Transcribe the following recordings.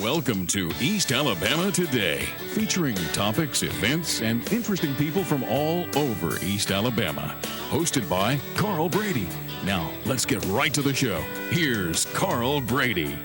Welcome to East Alabama Today, featuring topics, events, and interesting people from all over East Alabama. Hosted by Carl Brady. Now, let's get right to the show. Here's Carl Brady.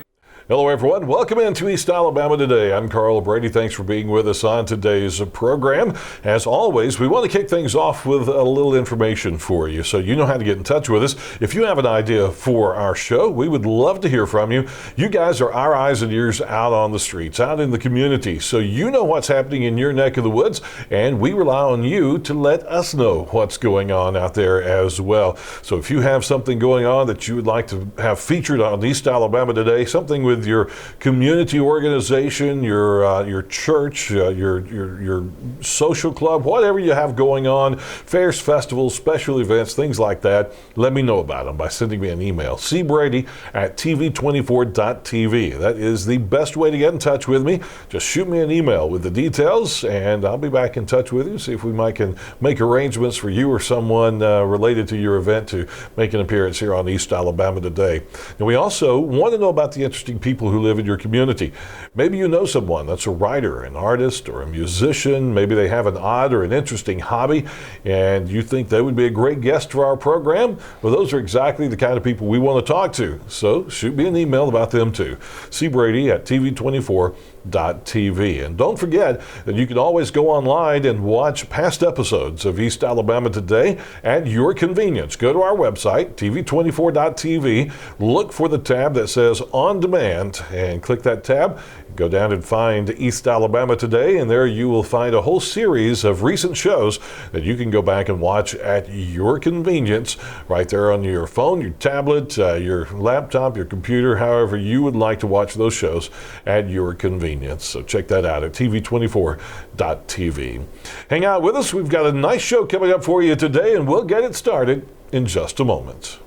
Hello, everyone. Welcome into East Alabama Today. I'm Carl Brady. Thanks for being with us on today's program. As always, we want to kick things off with a little information for you, so you know how to get in touch with us. If you have an idea for our show, we would love to hear from you. You guys are our eyes and ears out on the streets, out in the community, so you know what's happening in your neck of the woods, and we rely on you to let us know what's going on out there as well. So if you have something going on that you would like to have featured on East Alabama Today, something with your community organization, your church, your social club, whatever you have going on, fairs, festivals, special events, things like that, let me know about them by sending me an email. cbrady@tv24.tv. That is the best way to get in touch with me. Just shoot me an email with the details, and I'll be back in touch with you, see if we can make arrangements for you or someone related to your event to make an appearance here on East Alabama Today. And we also want to know about the interesting people who live in your community. Maybe you know someone that's a writer, an artist, or a musician. Maybe they have an odd or an interesting hobby, and you think they would be a great guest for our program. Well, those are exactly the kind of people we want to talk to. So shoot me an email about them too. cbrady@tv24.tv. And don't forget that you can always go online and watch past episodes of East Alabama Today at your convenience. Go to our website, tv24.tv, look for the tab that says On Demand, and click that tab. Go down and find East Alabama Today, and there you will find a whole series of recent shows that you can go back and watch at your convenience, right there on your phone, your tablet, your laptop, your computer, however you would like to watch those shows at your convenience. So check that out at tv24.tv. Hang out with us. We've got a nice show coming up for you today, and we'll get it started in just a moment.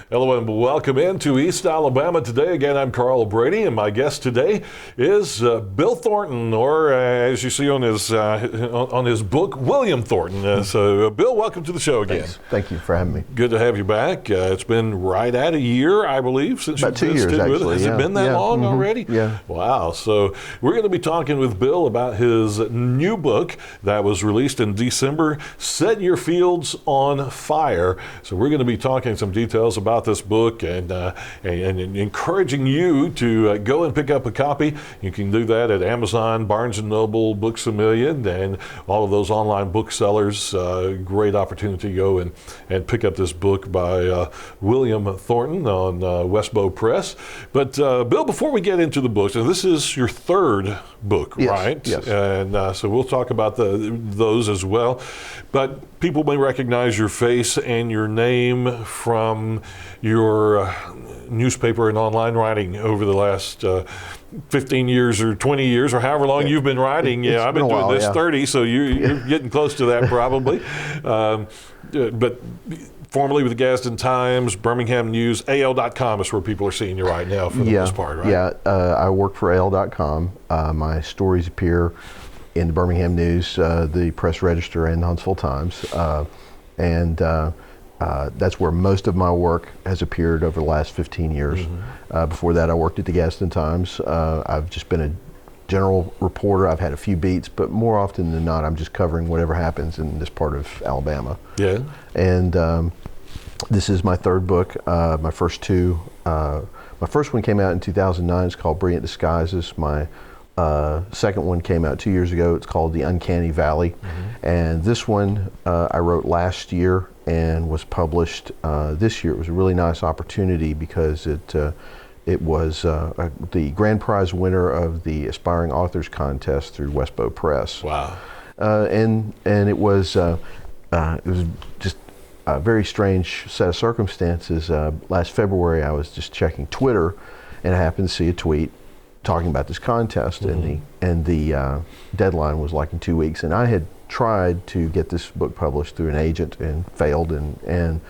Hello and welcome into East Alabama Today. Again, I'm Carl Brady, and my guest today is Bill Thornton, or as you see on his book, William Thornton. So, Bill, welcome to the show again. Thanks. Thank you for having me. Good to have you back. It's been right at a year, I believe, since about you've 2 years, visited with us. actually. Has it been that long already? Yeah. Wow. So we're going to be talking with Bill about his new book that was released in December, Set Your Fields on Fire. So we're going to be talking some details about this book and encouraging you to go and pick up a copy. You can do that at Amazon, Barnes & Noble, Books A Million, and all of those online booksellers. Great opportunity to go and pick up this book by William Thornton on Westbow Press. But Bill, before we get into the books, and this is your third book, yes, right? Yes. And so we'll talk about those as well. But people may recognize your face and your name from your newspaper and online writing over the last 15 years or 20 years or however long you've been writing. Yeah, I've been doing this 30, so you're getting close to that probably. But formerly with the Gadsden Times, Birmingham News, AL.com is where people are seeing you right now for the most part, right? Yeah, I work for AL.com. My stories appear in the Birmingham News, the Press Register, and the Huntsville Times. That's where most of my work has appeared over the last 15 years. Before that, I worked at the Gadsden Times. I've just been a general reporter. I've had a few beats, but more often than not, I'm just covering whatever happens in this part of Alabama. Yeah. And this is my third book. My first two, my first one came out in 2009. It's called Brilliant Disguises. My second one came out 2 years ago. It's called The Uncanny Valley. And this one I wrote last year and was published this year. It was a really nice opportunity because it was the grand prize winner of the Aspiring Authors Contest through Westbow Press. Wow. And it was just a very strange set of circumstances. Last February I was just checking Twitter and I happened to see a tweet talking about this contest, and the deadline was like in 2 weeks, and I had tried to get this book published through an agent and failed, and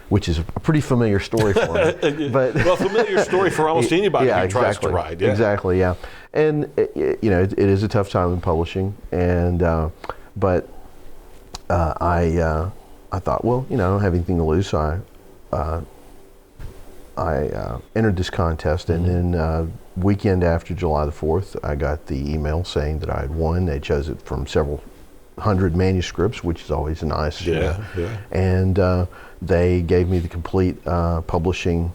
which is a pretty familiar story for me. But well, familiar story for almost anybody who tries to exactly, write. Yeah. Exactly, yeah. And it is a tough time in publishing, and but I I thought, well, I don't have anything to lose, so I entered this contest, and then weekend after July the 4th, I got the email saying that I had won. They chose it from several hundred manuscripts, which is always nice. Yeah. And they gave me the complete publishing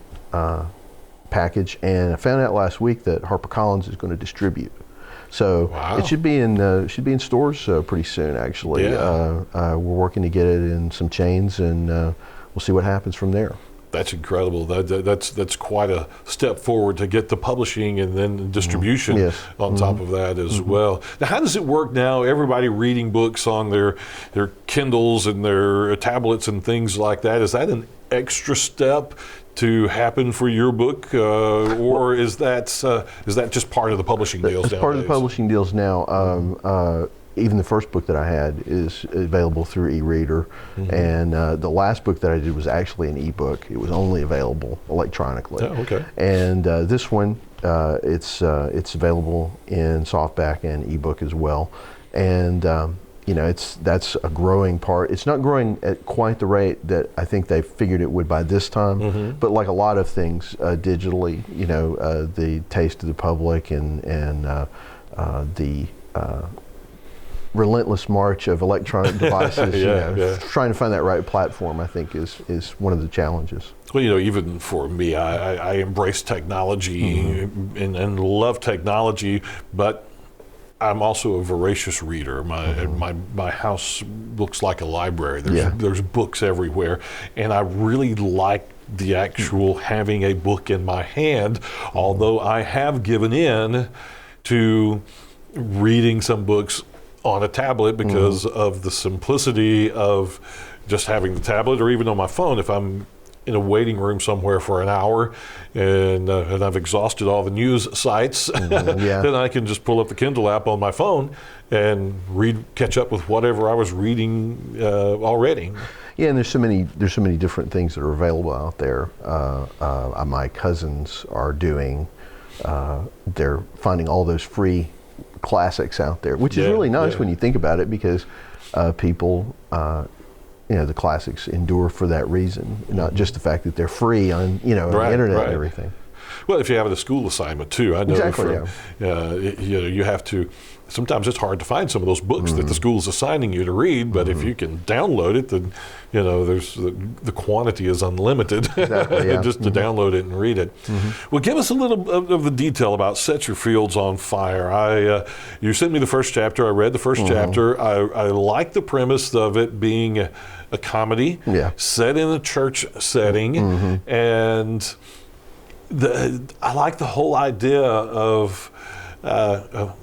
package, and I found out last week that HarperCollins is going to distribute. So it should be in stores pretty soon. Actually, we're working to get it in some chains, and we'll see what happens from there. That's incredible. That's quite a step forward to get the publishing and then distribution on top of that as well. Now, how does it work now? Everybody reading books on their Kindles and their tablets and things like that. Is that an extra step to happen for your book, or is that just part of the publishing deals nowadays? It's part of the publishing deals now. Even the first book that I had is available through e-reader, and the last book that I did was actually an e-book. It was only available electronically. Oh, okay. And this one, it's available in softback and e-book as well. And that's a growing part. It's not growing at quite the rate that I think they figured it would by this time, but like a lot of things digitally, the taste of the public and the relentless march of electronic devices, trying to find that right platform, I think is one of the challenges. Well, even for me, I embrace technology and love technology, but I'm also a voracious reader. My house looks like a library. There's books everywhere, and I really like the actual having a book in my hand, although I have given in to reading some books on a tablet because of the simplicity of just having the tablet, or even on my phone. If I'm in a waiting room somewhere for an hour and I've exhausted all the news sites, then I can just pull up the Kindle app on my phone and catch up with whatever I was reading already. Yeah, and there's so many different things that are available out there. My cousins are they're finding all those free classics out there, which is really nice when you think about it, because people, the classics endure for that reason, not just the fact that they're free on, on the internet and everything. Well, if you have a school assignment too, I know you have to. Sometimes it's hard to find some of those books that the school's assigning you to read, but if you can download it, then there's the quantity is unlimited. Just to download it and read it. Well, give us a little of the detail about Set Your Fields on Fire. You sent me the first chapter. I read the first chapter. I like the premise of it being a comedy set in a church setting, and I like the whole idea of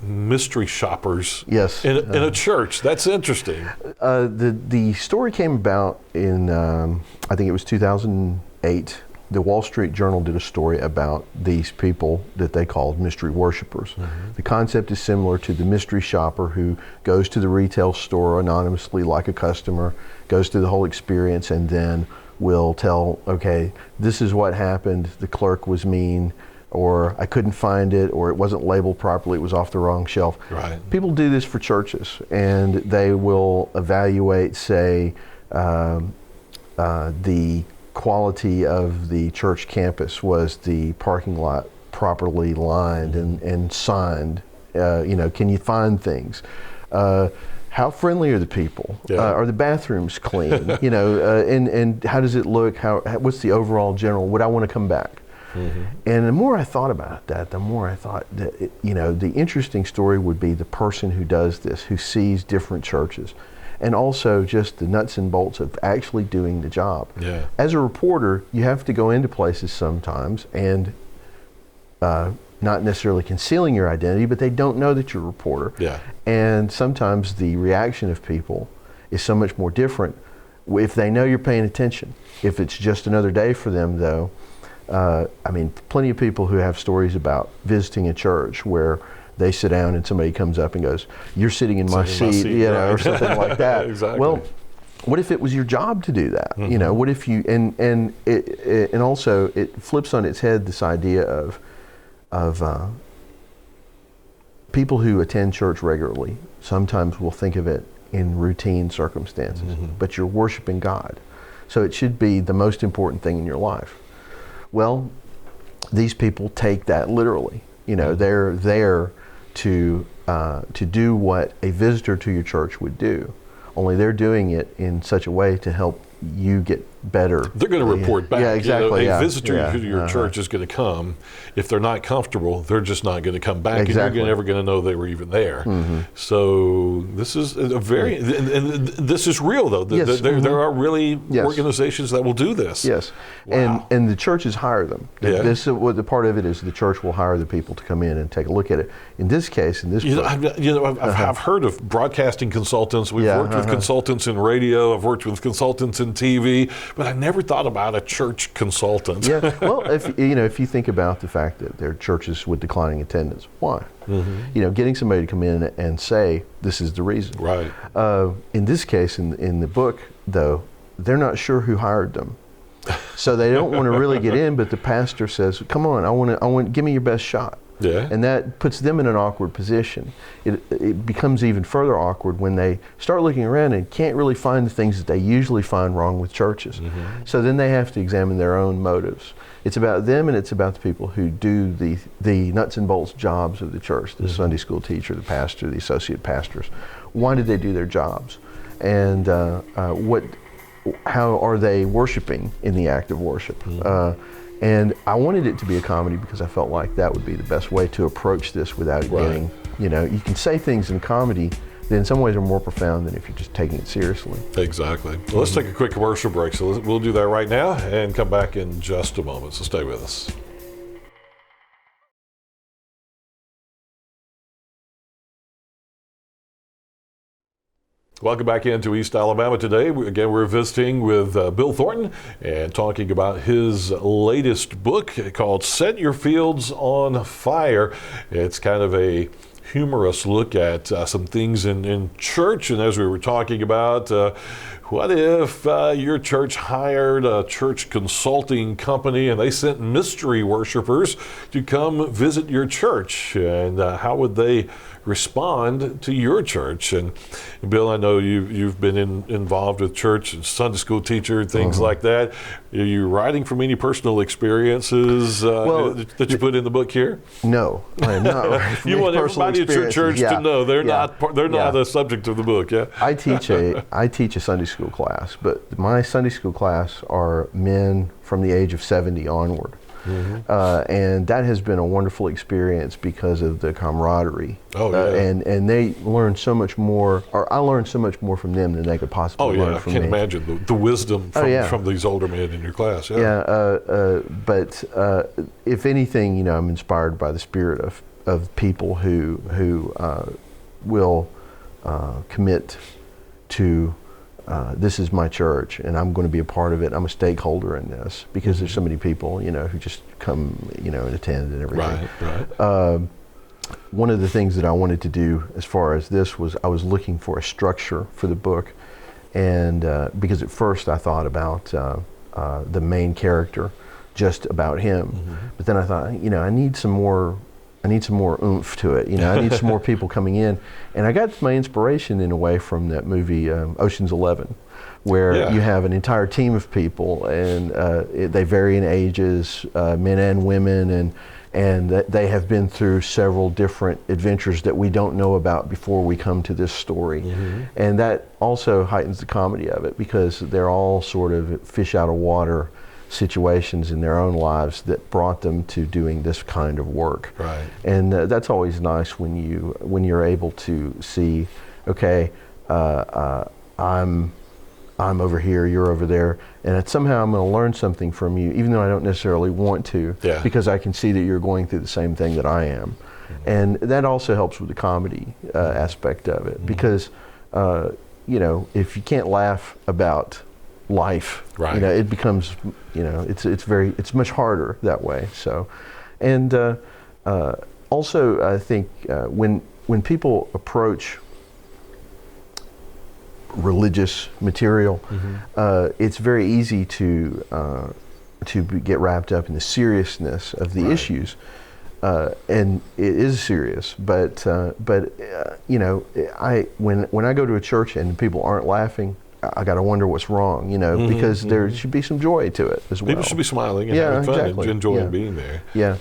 mystery shoppers in a church. That's interesting. The story came about in, I think it was 2008. The Wall Street Journal did a story about these people that they called mystery worshipers. The concept is similar to the mystery shopper who goes to the retail store anonymously like a customer, goes through the whole experience, and then will tell, okay, this is what happened, the clerk was mean, or I couldn't find it, or it wasn't labeled properly, it was off the wrong shelf. People do this for churches, and they will evaluate, say, the quality of the church campus. Was the parking lot properly lined and signed? Can you find things? How friendly are the people? Are the bathrooms clean? And how does it look? What's the overall general? Would I want to come back? And the more I thought about that, the more I thought that the interesting story would be the person who does this, who sees different churches, and also just the nuts and bolts of actually doing the job. As a reporter, you have to go into places sometimes and not necessarily concealing your identity, but they don't know that you're a reporter. And sometimes the reaction of people is so much more different if they know you're paying attention. If it's just another day for them, though, plenty of people who have stories about visiting a church where they sit down and somebody comes up and goes, "You're sitting in my seat," or something like that. Well, what if it was your job to do that? What if you and also it flips on its head this idea of people who attend church regularly sometimes will think of it in routine circumstances, but you're worshiping God. So it should be the most important thing in your life. Well, these people take that literally. They're there to do what a visitor to your church would do, only they're doing it in such a way to help you get better. They're going to report back. Yeah, exactly. A visitor to your church is going to come. If they're not comfortable, they're just not going to come back, Exactly. and you're never going to know they were even there. So this is a very, and this is real though. Yes. There are really Yes. organizations that will do this. Yes, Wow. and the churches hire them. Yeah. This is what the part of it is. The church will hire the people to come in and take a look at it. In this case, in this book, I've heard of broadcasting consultants. We've worked with consultants in radio. I've worked with consultants in TV, but I never thought about a church consultant. Yeah, well, if you think about the fact that there are churches with declining attendance, why? Getting somebody to come in and say this is the reason. Right. In this case, in the book, though, they're not sure who hired them, so they don't want to really get in. But the pastor says, "Come on, I want, give me your best shot." Yeah. And that puts them in an awkward position. It becomes even further awkward when they start looking around and can't really find the things that they usually find wrong with churches. So then they have to examine their own motives. It's about them, and it's about the people who do the nuts and bolts jobs of the church, the Sunday school teacher, the pastor, the associate pastors. Why did they do their jobs? And how are they worshiping in the act of worship? And I wanted it to be a comedy because I felt like that would be the best way to approach this without it getting, you can say things in comedy that in some ways are more profound than if you're just taking it seriously. Exactly. Well, let's take a quick commercial break. So we'll do that right now and come back in just a moment. So stay with us. Welcome back into East Alabama today. Again, we're visiting with Bill Thornton and talking about his latest book called Set Your Fields on Fire. It's kind of a humorous look at some things in church. And as we were talking about, what if your church hired a church consulting company and they sent mystery worshipers to come visit your church? And how would they respond to your church? And Bill, I know you've been involved with church and Sunday school teacher, things like that. Are you writing from any personal experiences that you put in the book here? No, I am not writing from You any want personal everybody at your church to know they're not a subject of the book. Yeah. I teach a Sunday school class, but my Sunday school class are men from the age of 70 onward. And that has been a wonderful experience because of the camaraderie. And they learn so much more, or I learned so much more from them than they could possibly learn from me. I can imagine the wisdom from these older men in your class. But if anything, I'm inspired by the spirit of people who will commit to this is my church, and I'm going to be a part of it. I'm a stakeholder in this because there's so many people, who just come, and attend and everything. Right. One of the things that I wanted to do as far as this was I was looking for a structure for the book, and because at first I thought about the main character, just about him, but then I thought, I need some more oomph to it. I need some more people coming in. And I got my inspiration in a way from that movie, Ocean's 11, where you have an entire team of people, and they vary in ages, men and women, and they have been through several different adventures that we don't know about before we come to this story. And that also heightens the comedy of it because they're all sort of fish out of water situations in their own lives that brought them to doing this kind of work. Right. And that's always nice when you're able to see, okay, I'm over here, you're over there, and somehow I'm going to learn something from you, even though I don't necessarily want to, because I can see that you're going through the same thing that I am. And that also helps with the comedy aspect of it, because if you can't laugh about life, it becomes, it's much harder that way. So, and also I think when people approach religious material, it's very easy to get wrapped up in the seriousness of the issues. and it is serious. But you know, when I go to a church and people aren't laughing, I got to wonder what's wrong, you know, because there should be some joy to it as well. People should be smiling and having fun and enjoying being there. Yeah.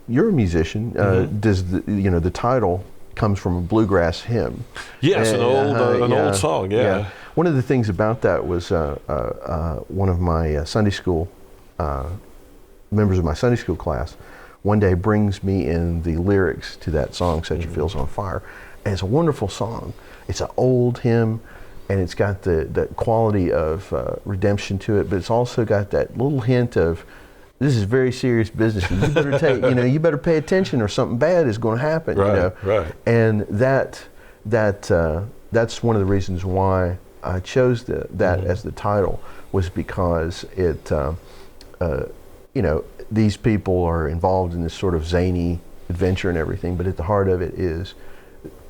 You're a musician. Does the title comes from a bluegrass hymn? Yes, an old song. Yeah. One of the things about that was one of my Sunday school members of my Sunday school class one day brings me in the lyrics to that song, "Set Your Fields on Fire," and it's a wonderful song. It's an old hymn, and it's got the quality of redemption to it, but it's also got that little hint of, this is very serious business. You better take, you better pay attention, or something bad is going to happen. Right, right. And that's one of the reasons why I chose that as the title, was because it, these people are involved in this sort of zany adventure and everything, but at the heart of it is,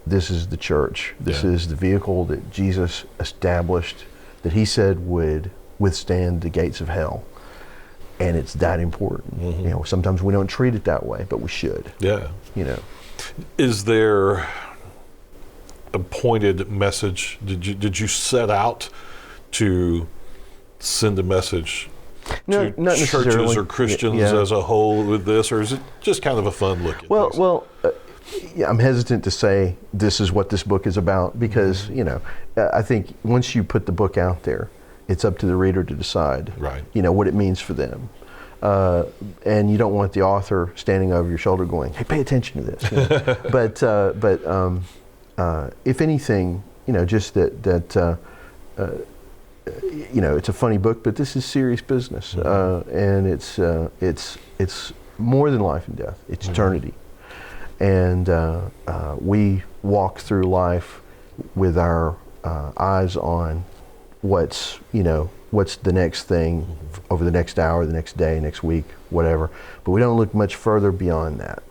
this is the church. This is the vehicle that Jesus established, that he said would withstand the gates of hell. And it's that important. Sometimes we don't treat it that way, but we should. Yeah. Is there a pointed message? Did you set out to send a message to not churches or Christians as a whole with this, or is it just kind of a fun look at things? Well, I'm hesitant to say this is what this book is about, because I think once you put the book out there, it's up to the reader to decide, what it means for them. And you don't want the author standing over your shoulder going, "Hey, pay attention to this." But if anything, just that it's a funny book, but this is serious business, and it's more than life and death. It's eternity, and we walk through life with our eyes on what's the next thing over the next hour, the next day, next week, whatever. But we don't look much further beyond that.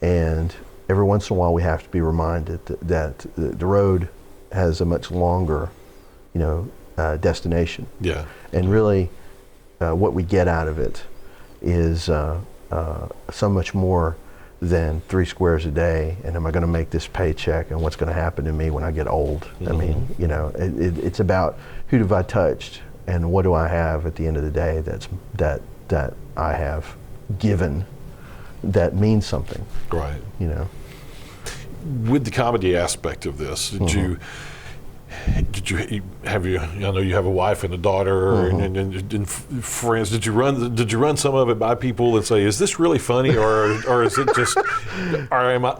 And every once in a while we have to be reminded that the road has a much longer, destination. Yeah. And really what we get out of it is so much more than 3 squares a day, and am I going to make this paycheck, and what's going to happen to me when I get old. I mean, it's about, who have I touched, and what do I have at the end of the day that I have given that means something. Right. With the comedy aspect of this, did you I know you have a wife and a daughter and friends. Did you run some of it by people and say, is this really funny, or is it just, or am I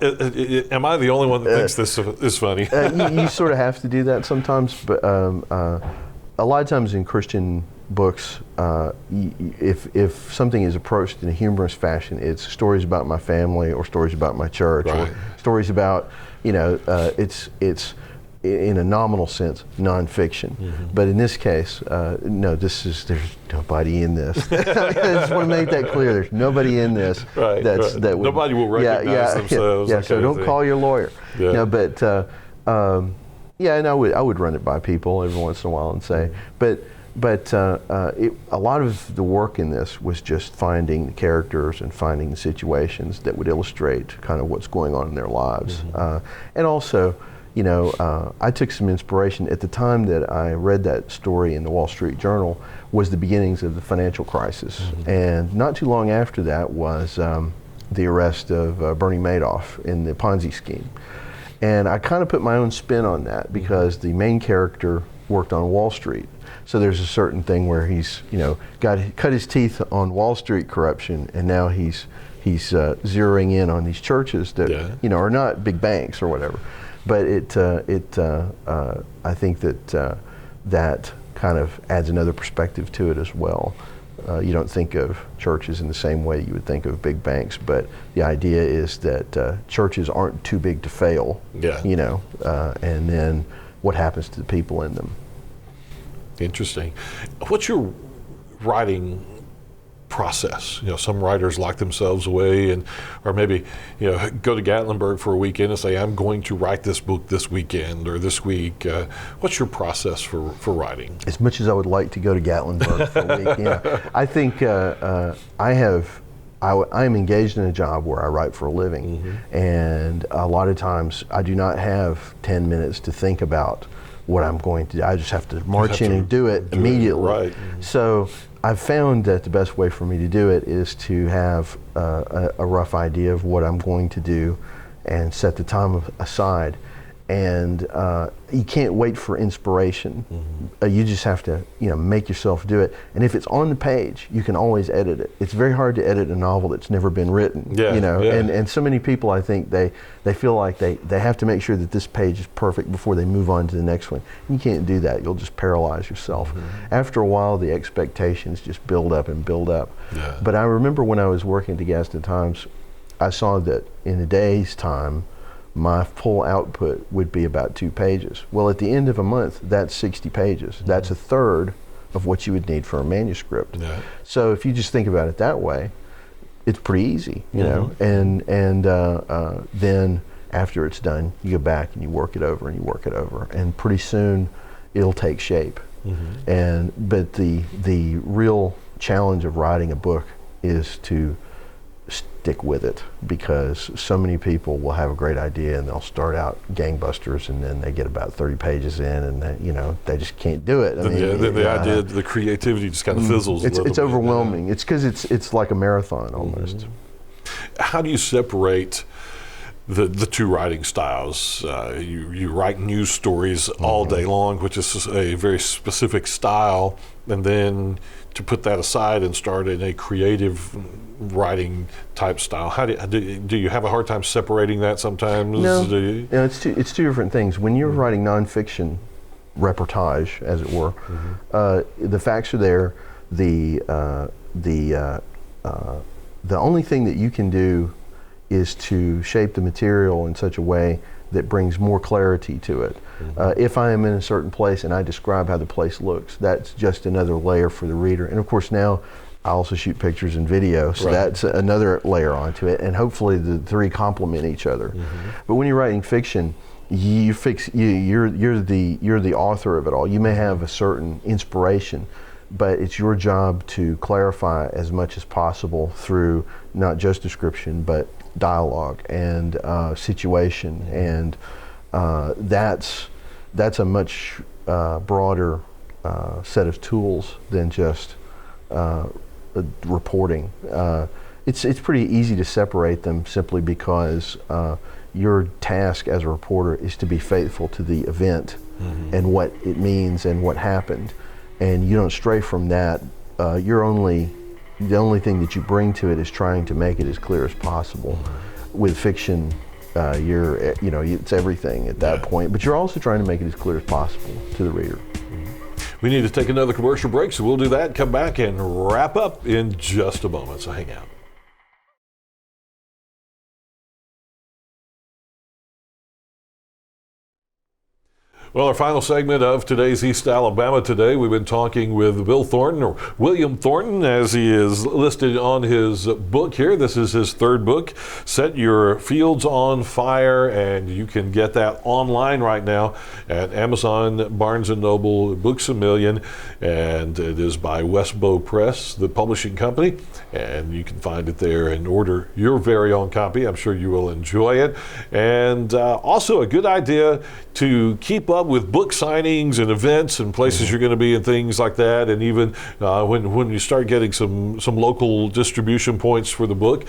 the only one that thinks this is funny? You sort of have to do that sometimes, but a lot of times in Christian books, if something is approached in a humorous fashion, it's stories about my family, or stories about my church, or stories about, it's in a nominal sense, nonfiction. But in this case, no, there's nobody in this. I just want to make that clear. There's nobody in this. That would, nobody will recognize themselves. Yeah, so don't call your lawyer. Yeah. But and I would run it by people every once in a while and say, but a lot of the work in this was just finding the characters and finding the situations that would illustrate kind of what's going on in their lives. And also, I took some inspiration. At the time that I read that story in the Wall Street Journal was the beginnings of the financial crisis. And not too long after that was the arrest of Bernie Madoff in the Ponzi scheme. And I kind of put my own spin on that, because the main character worked on Wall Street. So there's a certain thing where he's, cut his teeth on Wall Street corruption, and now he's zeroing in on these churches that, are not big banks or whatever. But I think that that kind of adds another perspective to it as well. You don't think of churches in the same way you would think of big banks, but the idea is that churches aren't too big to fail. And then what happens to the people in them. Interesting. What's your writing process? Some writers lock themselves away or maybe go to Gatlinburg for a weekend and say, I'm going to write this book this weekend or this week. What's your process for writing? As much as I would like to go to Gatlinburg for a week, I think I have I'm engaged in a job where I write for a living, and a lot of times I do not have 10 minutes to think about what I'm going to do. I just have to march in and do it immediately. Right. So I've found that the best way for me to do it is to have a rough idea of what I'm going to do and set the time aside. And you can't wait for inspiration. You just have to, make yourself do it. And if it's on the page, you can always edit it. It's very hard to edit a novel that's never been written. And so many people, I think, they feel like they have to make sure that this page is perfect before they move on to the next one. You can't do that. You'll just paralyze yourself. After a while, the expectations just build up and build up. But I remember when I was working at the Gadsden Times, I saw that in a day's time, my full output would be about 2 pages. Well, at the end of a month, that's 60 pages. That's a third of what you would need for a manuscript. So if you just think about it that way, it's pretty easy, And then after it's done, you go back and you work it over and you work it over, and pretty soon it'll take shape. But the real challenge of writing a book is to stick with it, because so many people will have a great idea and they'll start out gangbusters, and then they get about 30 pages in and they just can't do it. The idea, the creativity just kind of fizzles. It's overwhelming. It's because it's like a marathon almost. How do you separate the two writing styles? You write news stories all day long, which is a very specific style, and then to put that aside and start in a creative writing type style. How do you have a hard time separating that sometimes? No, it's two different things. When you're writing nonfiction reportage, as it were, the facts are there. The only thing that you can do is to shape the material in such a way that brings more clarity to it. If I am in a certain place and I describe how the place looks, that's just another layer for the reader. And of course now I also shoot pictures and video, so that's another layer onto it, and hopefully the three complement each other. But when you're writing fiction, you're the author of it all. You may have a certain inspiration, but it's your job to clarify as much as possible through not just description, but dialogue and situation, and that's a much broader set of tools than just reporting. It's pretty easy to separate them simply because your task as a reporter is to be faithful to the event and what it means and what happened, and you don't stray from that. The only thing that you bring to it is trying to make it as clear as possible. With fiction, it's everything at that point, but you're also trying to make it as clear as possible to the reader. We need to take another commercial break, so we'll do that, come back and wrap up in just a moment, so hang out. Well, our final segment of today's East Alabama Today, we've been talking with Bill Thornton, or William Thornton, as he is listed on his book here. This is his third book, Set Your Fields on Fire, and you can get that online right now at Amazon, Barnes & Noble, Books A Million, and it is by Westbow Press, the publishing company, and you can find it there and order your very own copy. I'm sure you will enjoy it. And also a good idea to keep up with book signings and events and places you're going to be and things like that, and even when you start getting some local distribution points for the book,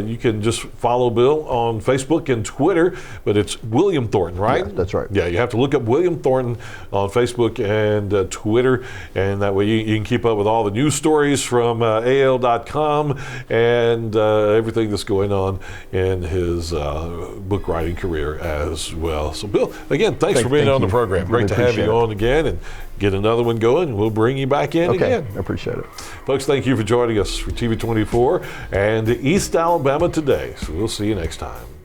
you can just follow Bill on Facebook and Twitter, but it's William Thornton, right? Yeah, that's right. Yeah, you have to look up William Thornton on Facebook and Twitter, and that way you can keep up with all the news stories from AL.com and everything that's going on in his book writing career as well. So Bill, again, thanks for being on the program. Great to have you on again, and get another one going. We'll bring you back in again. I appreciate it. Folks, thank you for joining us for TV24 and East Alabama Today. So we'll see you next time.